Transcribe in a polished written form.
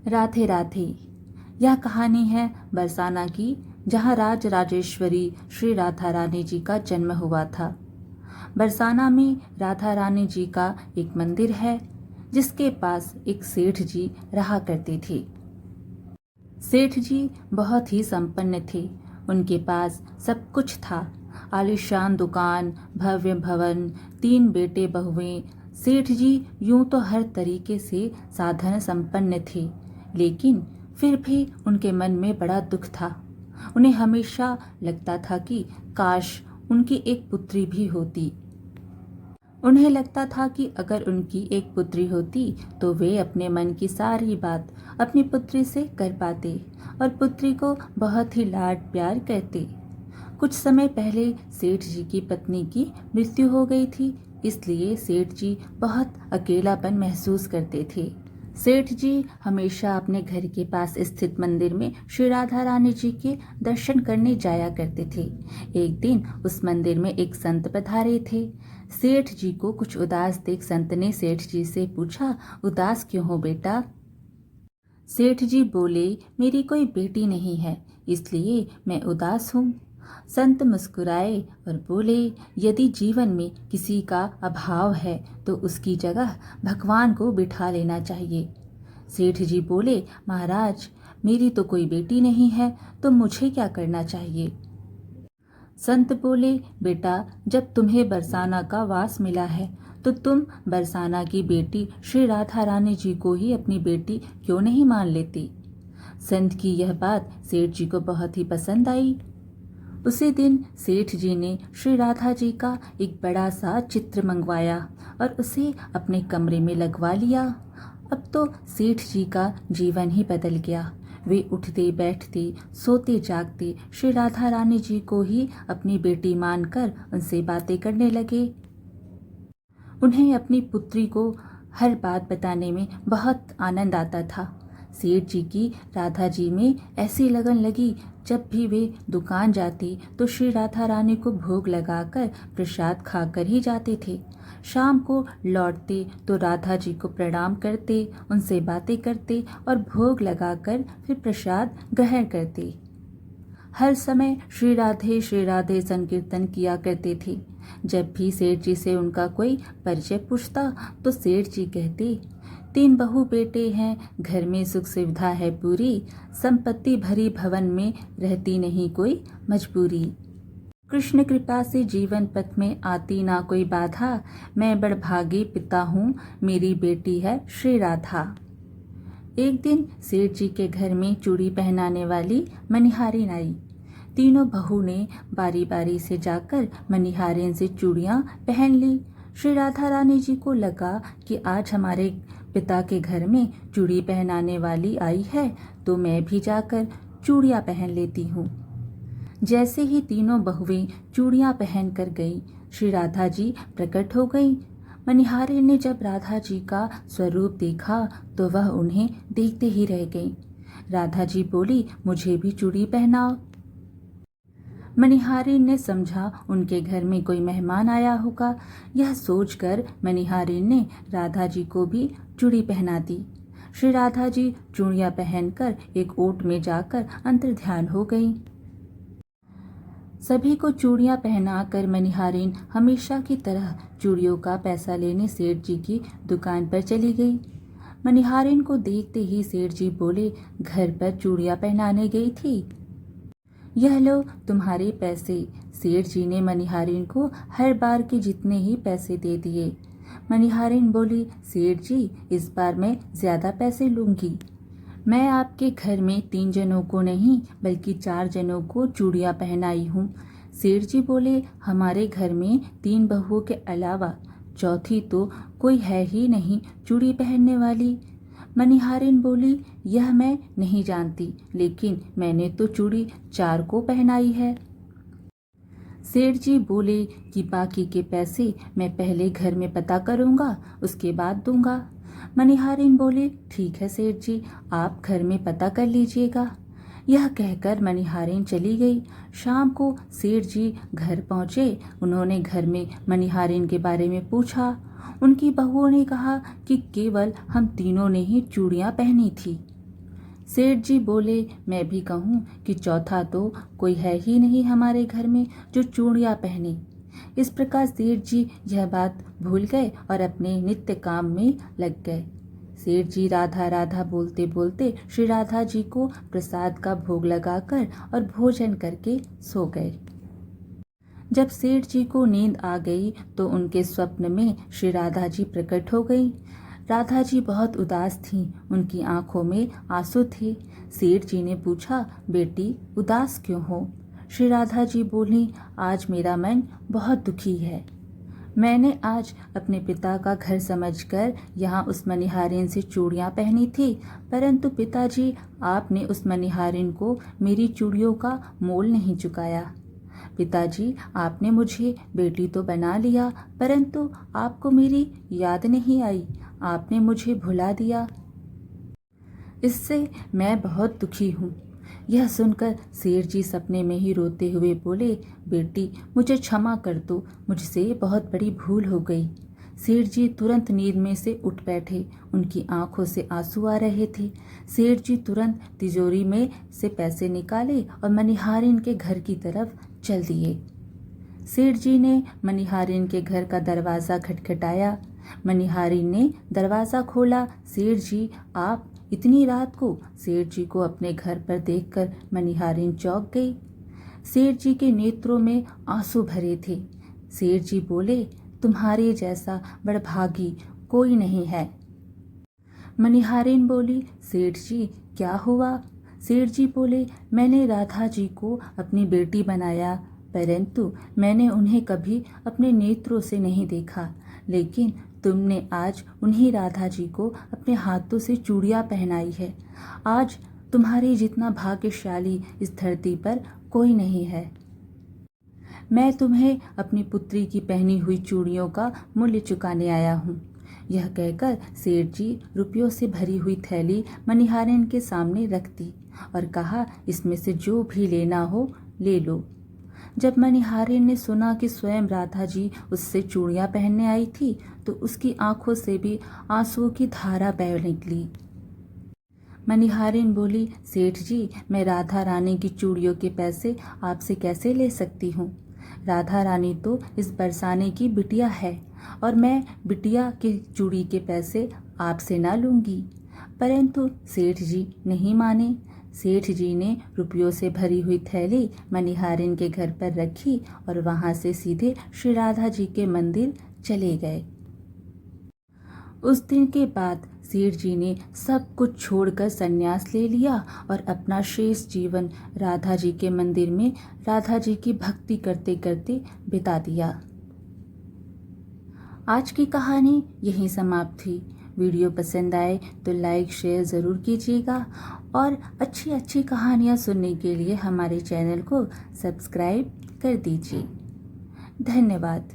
राधे राधे। यह कहानी है बरसाना की, जहाँ राज राजेश्वरी श्री राधा रानी जी का जन्म हुआ था। बरसाना में राधा रानी जी का एक मंदिर है, जिसके पास एक सेठ जी रहा करते थे। सेठ जी बहुत ही संपन्न थे। उनके पास सब कुछ था। आलीशान दुकान, भव्य भवन, 3 बेटे बहुएं। सेठ जी यूं तो हर तरीके से साधन संपन्न थे, लेकिन फिर भी उनके मन में बड़ा दुख था। उन्हें हमेशा लगता था कि काश उनकी एक पुत्री भी होती। उन्हें लगता था कि अगर उनकी एक पुत्री होती तो वे अपने मन की सारी बात अपनी पुत्री से कर पाते और पुत्री को बहुत ही लाड प्यार करते। कुछ समय पहले सेठ जी की पत्नी की मृत्यु हो गई थी, इसलिए सेठ जी बहुत अकेलापन महसूस करते थे। सेठ जी हमेशा अपने घर के पास स्थित मंदिर में श्री राधा रानी जी के दर्शन करने जाया करते थे। एक दिन उस मंदिर में एक संत पधारे थे। सेठ जी को कुछ उदास देख संत ने सेठ जी से पूछा, उदास क्यों हो बेटा? सेठ जी बोले, मेरी कोई बेटी नहीं है, इसलिए मैं उदास हूँ। संत मुस्कुराए और बोले, यदि जीवन में किसी का अभाव है तो उसकी जगह भगवान को बिठा लेना चाहिए। सेठ जी बोले, महाराज मेरी तो कोई बेटी नहीं है, तो मुझे क्या करना चाहिए? संत बोले, बेटा जब तुम्हें बरसाना का वास मिला है तो तुम बरसाना की बेटी श्री राधा रानी जी को ही अपनी बेटी क्यों नहीं मान लेती? संत की यह बात सेठ जी को बहुत ही पसंद आई। उसी दिन सेठ जी ने श्री राधा जी का एक बड़ा सा चित्र मंगवाया और उसे अपने कमरे में लगवा लिया। अब तो सेठ जी का जीवन ही बदल गया। वे उठते बैठते सोते जागते श्री राधा रानी जी को ही अपनी बेटी मानकर उनसे बातें करने लगे। उन्हें अपनी पुत्री को हर बात बताने में बहुत आनंद आता था। सेठ जी की राधा जी में ऐसी लगन लगी, जब भी वे दुकान जाते तो श्री राधा रानी को भोग लगाकर प्रसाद खाकर ही जाते थे। शाम को लौटते तो राधा जी को प्रणाम करते, उनसे बातें करते और भोग लगाकर फिर प्रसाद ग्रहण करते। हर समय श्री राधे संकीर्तन किया करते थे। जब भी सेठ जी से उनका कोई परिचय पूछता तो सेठ जी कहते, 3 बहू बेटे हैं, घर में सुख सुविधा है पूरी, संपत्ति भरी भवन में रहती नहीं कोई मजबूरी। कृष्ण कृपा से जीवन पथ में आती ना कोई बाधा, मैं बड़भागी पिता हूँ, मेरी बेटी है श्री राधा। एक दिन सेठ जी के घर में चूड़ी पहनाने वाली मनिहारिन आई। तीनों बहू ने बारी बारी से जाकर मनिहारिन से चूड़ियाँ पहन ली। श्री राधा रानी जी को लगा कि आज हमारे पिता के घर में चूड़ी पहनाने वाली आई है, तो मैं भी जाकर चूड़ियाँ पहन लेती हूँ। जैसे ही तीनों बहुएं चूड़ियाँ पहन कर गईं, श्री राधा जी प्रकट हो गईं। मनिहारिन ने जब राधा जी का स्वरूप देखा तो वह उन्हें देखते ही रह गईं। राधा जी बोली, मुझे भी चूड़ी पहनाओ। मनिहारिन ने समझा उनके घर में कोई मेहमान आया होगा। यह सोचकर मनिहारिन ने राधा जी को भी चूड़ी पहना दी। श्री राधा जी चूड़ियाँ पहनकर एक ओट में जाकर अंतर्ध्यान हो गईं। सभी को चूड़ियाँ पहनाकर मनिहारिन हमेशा की तरह चूड़ियों का पैसा लेने सेठ जी की दुकान पर चली गई। मनिहारिन को देखते ही सेठ जी बोले, घर पर चूड़ियाँ पहनाने गई थी, यह लो तुम्हारे पैसे। सेठ जी ने मनिहारिन को हर बार के जितने ही पैसे दे दिए। मनिहारिन बोली, सेठ जी इस बार मैं ज़्यादा पैसे लूँगी। मैं आपके घर में 3 जनों को नहीं बल्कि 4 जनों को चूड़ियाँ पहनाई हूँ। सेठ जी बोले, हमारे घर में 3 बहुओं के अलावा चौथी तो कोई है ही नहीं चूड़ी पहनने वाली। मनिहारिन बोली, यह मैं नहीं जानती, लेकिन मैंने तो चूड़ी 4 को पहनाई है। सेठ जी बोले कि बाकी के पैसे मैं पहले घर में पता करूँगा, उसके बाद दूंगा। मनिहारिन बोले, ठीक है सेठ जी, आप घर में पता कर लीजिएगा। यह कहकर मनिहारिन चली गई। शाम को सेठ जी घर पहुँचे। उन्होंने घर में मनिहारिन के बारे में पूछा। उनकी बहुओं ने कहा कि केवल हम तीनों ने ही चूड़ियाँ पहनी थी। सेठ जी बोले, मैं भी कहूँ कि चौथा तो कोई है ही नहीं हमारे घर में जो चूड़ियाँ पहने। इस प्रकार सेठ जी यह बात भूल गए और अपने नित्य काम में लग गए। सेठ जी राधा राधा बोलते बोलते श्री राधा जी को प्रसाद का भोग लगाकर और भोजन करके सो गए। जब सेठ जी को नींद आ गई तो उनके स्वप्न में श्री राधा जी प्रकट हो गई। राधा जी बहुत उदास थीं, उनकी आंखों में आंसू थे। सेठ जी ने पूछा, बेटी उदास क्यों हो? श्री राधा जी बोली, आज मेरा मन बहुत दुखी है। मैंने आज अपने पिता का घर समझकर यहाँ उस मनिहारिन से चूड़ियाँ पहनी थी, परंतु पिताजी आपने उस मनिहारिन को मेरी चूड़ियों का मोल नहीं चुकाया। पिताजी आपने मुझे बेटी तो बना लिया, परंतु आपको मेरी याद नहीं आई, आपने मुझे भुला दिया। इससे मैं बहुत दुखी हूँ। यह सुनकर सेठ जी सपने में ही रोते हुए बोले, बेटी मुझे क्षमा कर दो, मुझसे बहुत बड़ी भूल हो गई। सेठ जी तुरंत नींद में से उठ बैठे, उनकी आंखों से आंसू आ रहे थे। सेठ जी तुरंत तिजोरी में से पैसे निकाले और मनिहारिन के घर की तरफ चल दिए। सेठ जी ने मनिहारिन के घर का दरवाज़ा खटखटाया। मनिहारिन ने दरवाज़ा खोला। सेठ जी आप इतनी रात को? सेठ जी को अपने घर पर देखकर मनिहारिन चौंक गई। सेठ जी के नेत्रों में आंसू भरे थे। सेठ जी बोले, तुम्हारे जैसा बड़भागी कोई नहीं है। मनिहारिन बोली, सेठ जी क्या हुआ? सेठ जी बोले, मैंने राधा जी को अपनी बेटी बनाया, परंतु मैंने उन्हें कभी अपने नेत्रों से नहीं देखा, लेकिन तुमने आज उन्हीं राधा जी को अपने हाथों से चूड़ियाँ पहनाई है। आज तुम्हारे जितना भाग्यशाली इस धरती पर कोई नहीं है। मैं तुम्हें अपनी पुत्री की पहनी हुई चूड़ियों का मूल्य चुकाने आया हूँ। यह कहकर सेठ जी रुपयों से भरी हुई थैली मनिहारिन के सामने रख दी और कहा, इसमें से जो भी लेना हो ले लो। जब मनिहारिन ने सुना कि स्वयं राधा जी उससे चूड़ियाँ पहनने आई थी तो उसकी आंखों से भी आंसुओं की धारा बह निकली। मनिहारिन बोली, सेठ जी मैं राधा रानी की चूड़ियों के पैसे आपसे कैसे ले सकती हूँ? राधा रानी तो इस बरसाने की बिटिया है और मैं बिटिया की चूड़ी के पैसे आपसे ना लूँगी। परंतु सेठ जी नहीं माने। सेठ जी ने रुपयों से भरी हुई थैली मनिहारिन के घर पर रखी और वहां से सीधे श्री राधा जी के मंदिर चले गए। उस दिन के बाद सेठ जी ने सब कुछ छोड़कर संन्यास ले लिया और अपना शेष जीवन राधा जी के मंदिर में राधा जी की भक्ति करते करते बिता दिया। आज की कहानी यहीं समाप्त हुई। वीडियो पसंद आए तो लाइक शेयर ज़रूर कीजिएगा और अच्छी अच्छी कहानियाँ सुनने के लिए हमारे चैनल को सब्सक्राइब कर दीजिए। धन्यवाद।